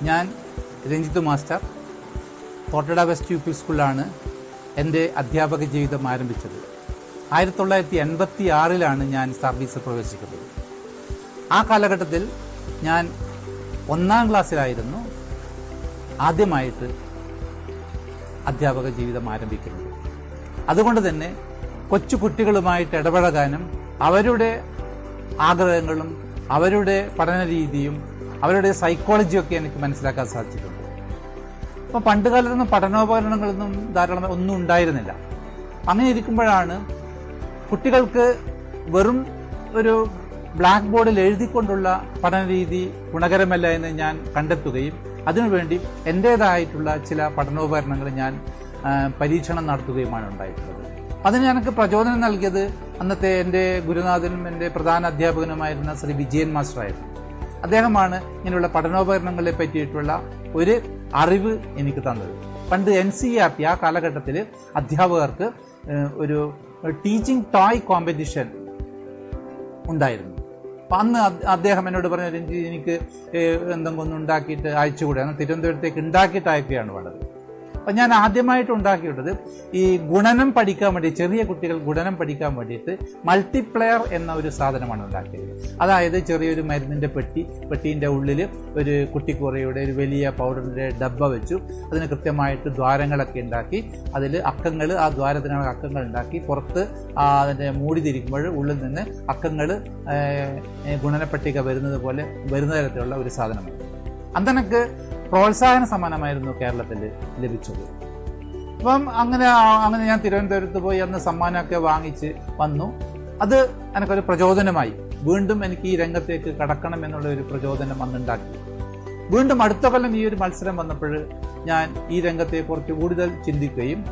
ഞാൻ Ranjith master Thottada west U P സ്കൂളിലാണ് എൻ്റെ അധ്യാപക ജീവിതം ആരംഭിച്ചത്. 1986 ഞാൻ സർവീസ് പ്രവേശിക്കുന്നത്. ആ കാലഘട്ടത്തിൽ ഞാൻ 1ാം ക്ലാസ്സിലായിരുന്നു ആദ്യമായിട്ട് അധ്യാപക ജീവിതം ആരംഭിക്കുന്നത്. അതുകൊണ്ട് തന്നെ കൊച്ചു കുട്ടികളുമായിട്ട് ഇടപഴകാനും അവരുടെ ആഗ്രഹങ്ങളും അവരുടെ പഠന രീതിയും അവരുടെ സൈക്കോളജിയൊക്കെ എനിക്ക് മനസ്സിലാക്കാൻ സാധിച്ചിട്ടുണ്ട്. അപ്പോൾ പണ്ട് കാലത്തൊന്നും പഠനോപകരണങ്ങളൊന്നും ധാരാളം ഒന്നും ഉണ്ടായിരുന്നില്ല. അങ്ങനെ ഇരിക്കുമ്പോഴാണ് കുട്ടികൾക്ക് വെറും ഒരു ബ്ലാക്ക് ബോർഡിൽ എഴുതിക്കൊണ്ടുള്ള പഠന രീതി ഗുണകരമല്ല എന്ന് ഞാൻ കണ്ടെത്തുകയും അതിനുവേണ്ടി എൻ്റേതായിട്ടുള്ള ചില പഠനോപകരണങ്ങൾ ഞാൻ പരീക്ഷണം നടത്തുകയുമാണ് ഉണ്ടായിട്ടുള്ളത്. അതിന് എനിക്ക് പ്രചോദനം നൽകിയത് അന്നത്തെ എൻ്റെ ഗുരുനാഥനും എൻ്റെ പ്രധാന അധ്യാപകനുമായിരുന്ന ശ്രീ വിജയൻ മാസ്റ്ററായിരുന്നു. അദ്ദേഹമാണ് ഇങ്ങനെയുള്ള പഠനോപകരണങ്ങളെ പറ്റിയിട്ടുള്ള ഒരു അറിവ് എനിക്ക് തന്നത്. പണ്ട് NCERT ആ കാലഘട്ടത്തിൽ അധ്യാപകർക്ക് ഒരു ടീച്ചിങ് ടോയ് കോമ്പറ്റീഷൻ ഉണ്ടായിരുന്നു. അപ്പം അന്ന് അദ്ദേഹം എന്നോട് പറഞ്ഞു, രഞ്ജിത്ത് എനിക്ക് എന്തെങ്കിലും ഒന്ന് ഉണ്ടാക്കിയിട്ട് അയച്ചുകൂടെ? അന്ന് തിരുവനന്തപുരത്തേക്ക് ഉണ്ടാക്കിയിട്ട് അയക്കുകയാണ് വേണ്ടത്. അപ്പം ഞാൻ ആദ്യമായിട്ട് ഉണ്ടാക്കിയിട്ടത് ഈ ഗുണനം പഠിക്കാൻ വേണ്ടി, ചെറിയ കുട്ടികൾ ഗുണനം പഠിക്കാൻ വേണ്ടിയിട്ട് മൾട്ടിപ്ലെയർ എന്ന ഒരു സാധനമാണ് ഉണ്ടാക്കിയത്. അതായത് ചെറിയൊരു മരുന്നിൻ്റെ പെട്ടീൻ്റെ ഉള്ളിൽ ഒരു കുട്ടിക്കുറയുടെ ഒരു വലിയ പൗഡറിൻ്റെ ഡബ്ബ വെച്ചു. അതിന് കൃത്യമായിട്ട് ദ്വാരങ്ങളൊക്കെ ഉണ്ടാക്കി അതിൽ അക്കങ്ങൾ, ആ ദ്വാരത്തിനുള്ള അക്കങ്ങൾ ഉണ്ടാക്കി പുറത്ത് അതിൻ്റെ മൂടി തിരിക്കുമ്പോൾ ഉള്ളിൽ നിന്ന് അക്കങ്ങൾ ഗുണനപ്പട്ടിക വരുന്ന തരത്തിലുള്ള ഒരു സാധനമാണ്. അന്നെനിക്ക് പ്രോത്സാഹന സമ്മാനമായിരുന്നു കേരളത്തിൽ ലഭിച്ചത്. അപ്പം അങ്ങനെ ഞാൻ തിരുവനന്തപുരത്ത് പോയി അന്ന് സമ്മാനമൊക്കെ വാങ്ങിച്ച് വന്നു. അത് എനിക്കൊരു പ്രചോദനമായി. വീണ്ടും എനിക്ക് ഈ രംഗത്തേക്ക് കടക്കണം എന്നുള്ള ഒരു പ്രചോദനം അന്നുണ്ടാക്കി. വീണ്ടും അടുത്ത കൊല്ലം ഈ ഒരു മത്സരം വന്നപ്പോൾ ഞാൻ ഈ രംഗത്തെക്കുറിച്ച് കൂടുതൽ ചിന്തിക്കുകയും,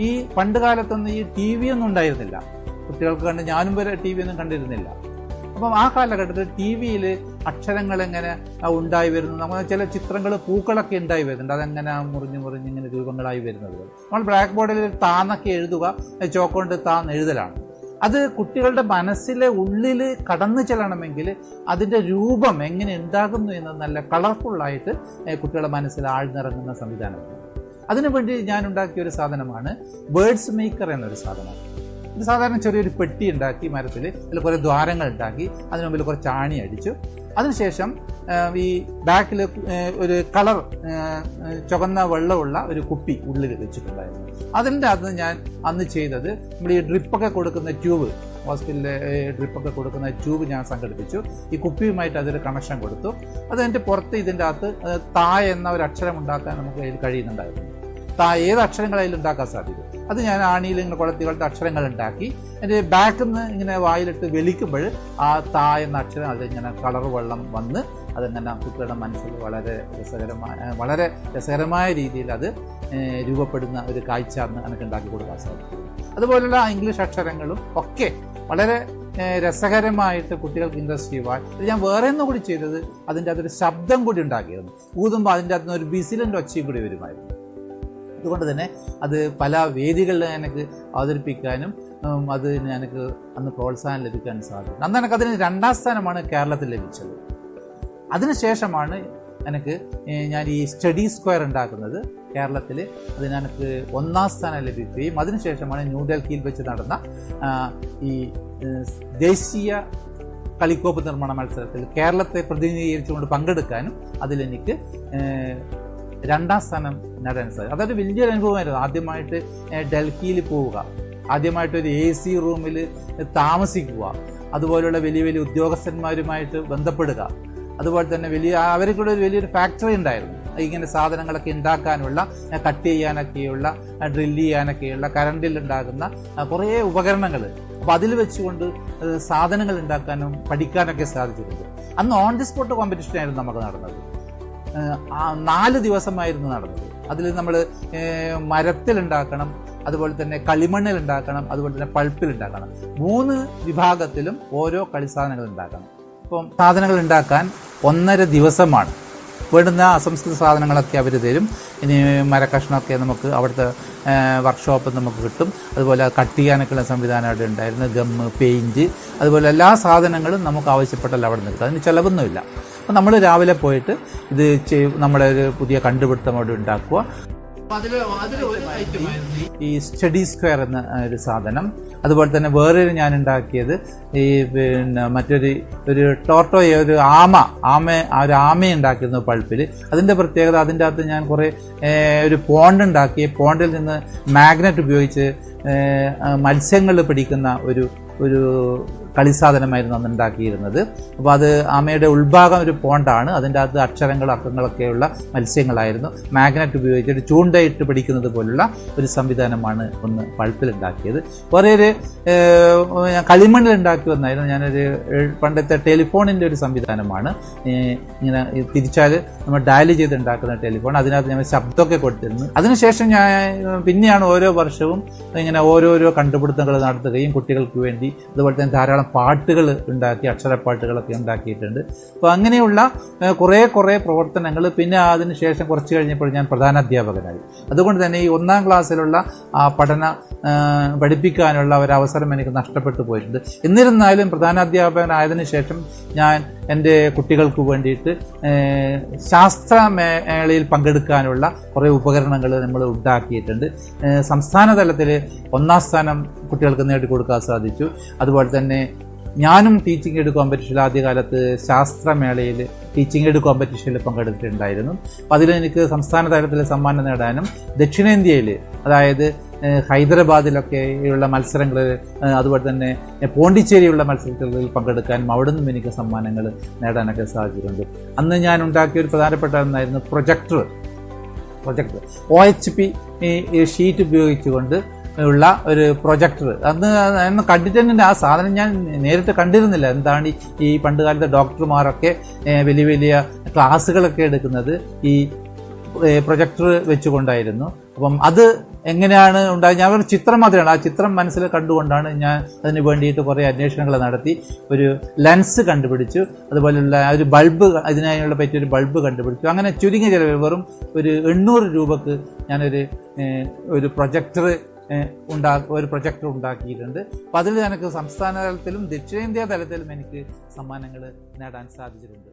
ഈ പണ്ട് കാലത്തൊന്നും ഈ TV ഒന്നും ഉണ്ടായിരുന്നില്ല. കുട്ടികൾക്ക് കണ്ട് ഞാനും വരെ TV ഒന്നും കണ്ടിരുന്നില്ല. അപ്പം ആ കാലഘട്ടത്തിൽ TV-യിൽ അക്ഷരങ്ങൾ എങ്ങനെ ഉണ്ടായി വരുന്നു, നമ്മൾ ചില ചിത്രങ്ങൾ പൂക്കളൊക്കെ ഉണ്ടായി വരുന്നുണ്ട്, അതെങ്ങനെ മുറിഞ്ഞ് ഇങ്ങനെ രൂപങ്ങളായി വരുന്നത്. നമ്മൾ ബ്ലാക്ക് ബോർഡിൽ താന്നൊക്കെ എഴുതുക, ചോക്കൊണ്ട് താന്ന് എഴുതലാണ്. അത് കുട്ടികളുടെ മനസ്സിലെ ഉള്ളിൽ കടന്നു ചെല്ലണമെങ്കിൽ അതിൻ്റെ രൂപം എങ്ങനെ ഉണ്ടാകുന്നു എന്ന് നല്ല കളർഫുള്ളായിട്ട് കുട്ടികളുടെ മനസ്സിൽ ആഴ്ന്നിറങ്ങുന്ന സംവിധാനമാണ്. അതിനുവേണ്ടി ഞാൻ ഉണ്ടാക്കിയ ഒരു സാധനമാണ് വേർഡ്സ് മേക്കർ എന്നൊരു സാധനം. ഇത് സാധാരണ ചെറിയൊരു പെട്ടി ഉണ്ടാക്കി മരത്തിൽ, അതിൽ കുറേ ദ്വാരങ്ങൾ ഉണ്ടാക്കി, അതിന് മുമ്പിൽ കുറച്ച് ആണി അടിച്ചു. അതിനുശേഷം ഈ ബാക്കിൽ ഒരു കളർ ചുവന്ന വെള്ളമുള്ള ഒരു കുപ്പി ഉള്ളിൽ വെച്ചിട്ടുണ്ടായിരുന്നു. അതിൻ്റെ അകത്ത് ഞാൻ അന്ന് ചെയ്തത്, നമ്മൾ ഈ ഡ്രിപ്പൊക്കെ കൊടുക്കുന്ന ട്യൂബ്, ഹോസ്പിറ്റലിലെ ഡ്രിപ്പൊക്കെ കൊടുക്കുന്ന ട്യൂബ് ഞാൻ സംഘടിപ്പിച്ചു. ഈ കുപ്പിയുമായിട്ട് അതിൽ കണക്ഷൻ കൊടുത്തു. അതിൻ്റെ പുറത്ത് ഇതിൻ്റെ അകത്ത് താ എന്ന ഒരു അക്ഷരം ഉണ്ടാക്കാൻ നമുക്ക് അതിൽ കഴിയുന്നുണ്ടായിരുന്നു. ഏത് അക്ഷരങ്ങൾ അതിൽ ഉണ്ടാക്കാൻ സാധിക്കും. അത് ഞാൻ ആണിയിൽ ഇങ്ങനെ കുളത്തികളുടെ അക്ഷരങ്ങൾ ഉണ്ടാക്കി എൻ്റെ ബാക്കിൽ നിന്ന് ഇങ്ങനെ വായിലിട്ട് വലിക്കുമ്പോൾ ആ താ എന്ന അക്ഷരം അതിങ്ങനെ കളർ വെള്ളം വന്ന് അതിങ്ങനെ കുട്ടികളുടെ മനസ്സിൽ വളരെ രസകരമായ രീതിയിൽ അത് രൂപപ്പെടുന്ന ഒരു കാഴ്ച അന്ന് എനിക്ക് ഉണ്ടാക്കി കൊടുക്കാൻ സാധിക്കും. അതുപോലുള്ള ഇംഗ്ലീഷ് അക്ഷരങ്ങളും ഒക്കെ വളരെ രസകരമായിട്ട് കുട്ടികൾക്ക് ഇൻട്രസ്റ്റീവായി ഞാൻ വേറെ ഒന്നും കൂടി ചെയ്തത്, അതിൻ്റെ അകത്തൊരു ശബ്ദം കൂടി ഉണ്ടാക്കിയിരുന്നു. ഊതുമ്പോൾ അതിൻ്റെ അകത്തുനിന്ന് ഒരു ബിസിലിൻ്റെ ഒച്ചയും കൂടി വരുമായിരുന്നു. അതുകൊണ്ട് തന്നെ അത് പല വേദികളിൽ എനിക്ക് അവതരിപ്പിക്കാനും അത് എനിക്ക് അന്ന് പ്രോത്സാഹനം ലഭിക്കാനും സാധിക്കും. അന്ന് എനിക്കതിന് 2ാം സ്ഥാനമാണ് കേരളത്തിൽ ലഭിച്ചത്. അതിനുശേഷമാണ് എനിക്ക് ഞാൻ ഈ സ്റ്റഡി സ്ക്വയർ ഉണ്ടാക്കുന്നത് കേരളത്തിൽ. അതിന് എനിക്ക് 1ാം സ്ഥാനം ലഭിക്കുകയും അതിനുശേഷമാണ് ന്യൂഡൽഹിയിൽ വെച്ച് നടന്ന ഈ ദേശീയ കളിക്കോപ്പ് നിർമ്മാണ മത്സരത്തിൽ കേരളത്തെ പ്രതിനിധീകരിച്ചുകൊണ്ട് പങ്കെടുക്കാനും അതിലെനിക്ക് 2ാം സ്ഥാനം നേടാൻ സാധിക്കും. അതൊരു വലിയൊരു അനുഭവമായിരുന്നു. ആദ്യമായിട്ട് ഡൽഹിയിൽ പോവുക, ആദ്യമായിട്ടൊരു AC റൂമിൽ താമസിക്കുക, അതുപോലെയുള്ള വലിയ വലിയ ഉദ്യോഗസ്ഥന്മാരുമായിട്ട് ബന്ധപ്പെടുക, അതുപോലെ തന്നെ അവർക്കൂടെ ഒരു വലിയൊരു ഫാക്ടറി ഉണ്ടായിരുന്നു. ഇങ്ങനെ സാധനങ്ങളൊക്കെ ഉണ്ടാക്കാനുള്ള, കട്ട് ചെയ്യാനൊക്കെയുള്ള, ഡ്രില്ല് ചെയ്യാനൊക്കെയുള്ള, കറണ്ടിൽ ഉണ്ടാകുന്ന കുറേ ഉപകരണങ്ങൾ. അപ്പോൾ അതിൽ വെച്ചുകൊണ്ട് സാധനങ്ങൾ ഉണ്ടാക്കാനും പഠിക്കാനൊക്കെ സാധിച്ചിട്ടുണ്ട്. അന്ന് ഓൺ ദി സ്പോട്ട് കോമ്പറ്റീഷനായിരുന്നു നമുക്ക് നടന്നത്. 4 ദിവസമായിരുന്നു നടന്നത്. അതിൽ നമ്മൾ മരത്തിലുണ്ടാക്കണം, അതുപോലെ തന്നെ കളിമണ്ണിൽ ഉണ്ടാക്കണം, അതുപോലെ തന്നെ പൾപ്പിൽ ഉണ്ടാക്കണം. 3 വിഭാഗത്തിലും ഓരോ കളി സാധനങ്ങൾ ഉണ്ടാക്കണം. ഇപ്പം സാധനങ്ങൾ ഉണ്ടാക്കാൻ 1.5 ദിവസമാണ് വേണ്ടുന്ന അസംസ്കൃത സാധനങ്ങളൊക്കെ അവർ തരും. ഇനി മരക്കഷ്ണമൊക്കെ നമുക്ക് അവിടുത്തെ വർക്ക്ഷോപ്പിൽ നമുക്ക് കിട്ടും. അതുപോലെ കട്ട് ചെയ്യാനൊക്കെയുള്ള സംവിധാനം അവിടെ ഉണ്ടായിരുന്നു. ഗമ്മ്, പെയിൻറ്റ്, അതുപോലെ എല്ലാ സാധനങ്ങളും നമുക്ക് ആവശ്യപ്പെട്ടല്ല അവിടെ നിന്ന് കിട്ടും. അതിന് ചിലവൊന്നുമില്ല. അപ്പോൾ നമ്മൾ രാവിലെ പോയിട്ട് ഇത് നമ്മുടെ ഒരു പുതിയ കണ്ടുപിടുത്തം അവിടെ ഉണ്ടാക്കുക. ഈ സ്റ്റഡി സ്ക്വയർ എന്ന ഒരു സാധനം, അതുപോലെ തന്നെ വേറൊരു ഞാൻ ഉണ്ടാക്കിയത് ഈ പിന്നെ ഒരു ടോർട്ടോയെ ഒരു ആമ ഉണ്ടാക്കിയിരുന്നു പൾപ്പിൽ. അതിൻ്റെ പ്രത്യേകത, അതിൻ്റെ അകത്ത് ഞാൻ കുറേ ഒരു പോണ്ട് ഉണ്ടാക്കി. പോണ്ടിൽ നിന്ന് മാഗ്നറ്റ് ഉപയോഗിച്ച് മത്സ്യങ്ങൾ പിടിക്കുന്ന ഒരു കളിസാധനമായിരുന്നു അന്ന് ഉണ്ടാക്കിയിരുന്നത്. അപ്പോൾ അത് ആമയുടെ ഉൾഭാഗം ഒരു പോണ്ടാണ്. അതിൻ്റെ അകത്ത് അക്ഷരങ്ങളും അക്കങ്ങളൊക്കെയുള്ള മത്സ്യങ്ങളായിരുന്നു. മാഗ്നറ്റ് ഉപയോഗിച്ചിട്ട് ചൂണ്ടയിട്ട് പിടിക്കുന്നത് പോലുള്ള ഒരു സംവിധാനമാണ് ഒന്ന് പൾപ്പിലുണ്ടാക്കിയത്. കുറേ ഒരു കളിമണ്ണിൽ ഉണ്ടാക്കി വന്നായിരുന്നു. ഞാനൊരു പണ്ടത്തെ ടെലിഫോണിൻ്റെ ഒരു സംവിധാനമാണ്. ഇങ്ങനെ തിരിച്ചാൽ നമ്മൾ ഡയൽ ചെയ്ത് ഉണ്ടാക്കുന്ന ടെലിഫോൺ. അതിനകത്ത് ഞങ്ങൾ ശബ്ദമൊക്കെ കൊടുത്തിരുന്നു. അതിനുശേഷം പിന്നെയാണ് ഓരോ വർഷവും ഇങ്ങനെ ഓരോരോ കണ്ടുപിടുത്തങ്ങൾ നടത്തുകയും കുട്ടികൾക്ക് വേണ്ടി അതുപോലെ തന്നെ ധാരാളം പാട്ടുകൾ ഉണ്ടാക്കി, അക്ഷരപ്പാട്ടുകളൊക്കെ ഉണ്ടാക്കിയിട്ടുണ്ട്. അപ്പോൾ അങ്ങനെയുള്ള കുറേ പ്രവർത്തനങ്ങൾ. പിന്നെ അതിനുശേഷം കുറച്ച് കഴിഞ്ഞപ്പോൾ ഞാൻ പ്രധാനാധ്യാപകനായി. അതുകൊണ്ട് തന്നെ ഈ 1ാം ക്ലാസ്സിലുള്ള പഠിപ്പിക്കാനുള്ള ഒരവസരം എനിക്ക് നഷ്ടപ്പെട്ടു പോയിട്ടുണ്ട്. എന്നിരുന്നാലും പ്രധാനാധ്യാപകനായതിനു ശേഷം ഞാൻ എൻ്റെ കുട്ടികൾക്ക് വേണ്ടിയിട്ട് ശാസ്ത്രമേളയിൽ പങ്കെടുക്കാനുള്ള കുറേ ഉപകരണങ്ങൾ നമ്മൾ ഉണ്ടാക്കിയിട്ടുണ്ട്. സംസ്ഥാന തലത്തിൽ 1ാം സ്ഥാനം കുട്ടികൾക്ക് നേടിക്കൊടുക്കാൻ സാധിച്ചു. അതുപോലെ തന്നെ ഞാനും ടീച്ചിങ് എയ്ഡ് കോമ്പറ്റീഷനിൽ ആദ്യകാലത്ത് ശാസ്ത്രമേളയിൽ ടീച്ചിങ് എയ്ഡ് കോമ്പറ്റീഷനിൽ പങ്കെടുത്തിട്ടുണ്ടായിരുന്നു. അപ്പോൾ അതിലെനിക്ക് സംസ്ഥാന തലത്തിൽ സമ്മാനം നേടാനും ദക്ഷിണേന്ത്യയിൽ, അതായത് ഹൈദരാബാദിലൊക്കെ ഉള്ള മത്സരങ്ങൾ, അതുപോലെ തന്നെ പോണ്ടിച്ചേരിയുള്ള മത്സരങ്ങളിൽ പങ്കെടുക്കാനും അവിടെ നിന്നും എനിക്ക് സമ്മാനങ്ങൾ നേടാനൊക്കെ സാധിച്ചിട്ടുണ്ട്. അന്ന് ഞാൻ ഉണ്ടാക്കിയ ഒരു പ്രധാനപ്പെട്ട ഒന്നായിരുന്നു പ്രൊജക്ടർ OHP ഷീറ്റ് ഉപയോഗിച്ചുകൊണ്ട് ഉള്ള ഒരു പ്രൊജക്ടർ. അന്ന് കണ്ടിട്ടുണ്ട്. ആ സാധനം ഞാൻ നേരിട്ട് കണ്ടിരുന്നില്ല. എന്താണ് ഈ പണ്ട് കാലത്തെ ഡോക്ടർമാരൊക്കെ വലിയ ക്ലാസ്സുകളൊക്കെ എടുക്കുന്നത് ഈ പ്രൊജക്ടർ വെച്ചുകൊണ്ടായിരുന്നു. അപ്പം അത് എങ്ങനെയാണ് ഉണ്ടായത്? ഞാൻ ഒരു ചിത്രം മാത്രമാണ്, ആ ചിത്രം മനസ്സിൽ കണ്ടുകൊണ്ടാണ് ഞാൻ അതിന് വേണ്ടിയിട്ട് കുറേ അന്വേഷണങ്ങൾ നടത്തി ഒരു ലെൻസ് കണ്ടുപിടിച്ചു. അതുപോലെയുള്ള ഒരു ബൾബ്, അതിനായുള്ള പറ്റിയൊരു ബൾബ് കണ്ടുപിടിച്ചു. അങ്ങനെ ചുരുങ്ങിയ ചിലവ് വെറും ഒരു 800 രൂപക്ക് ഞാനൊരു പ്രൊജക്ടർ ഉണ്ടാക്കിയിട്ടുണ്ട്. അപ്പോൾ അതിൽ എനിക്ക് സംസ്ഥാന തലത്തിലും ദക്ഷിണേന്ത്യാ തലത്തിലും എനിക്ക് സമ്മാനങ്ങൾ നേടാൻ സാധിച്ചിട്ടുണ്ട്.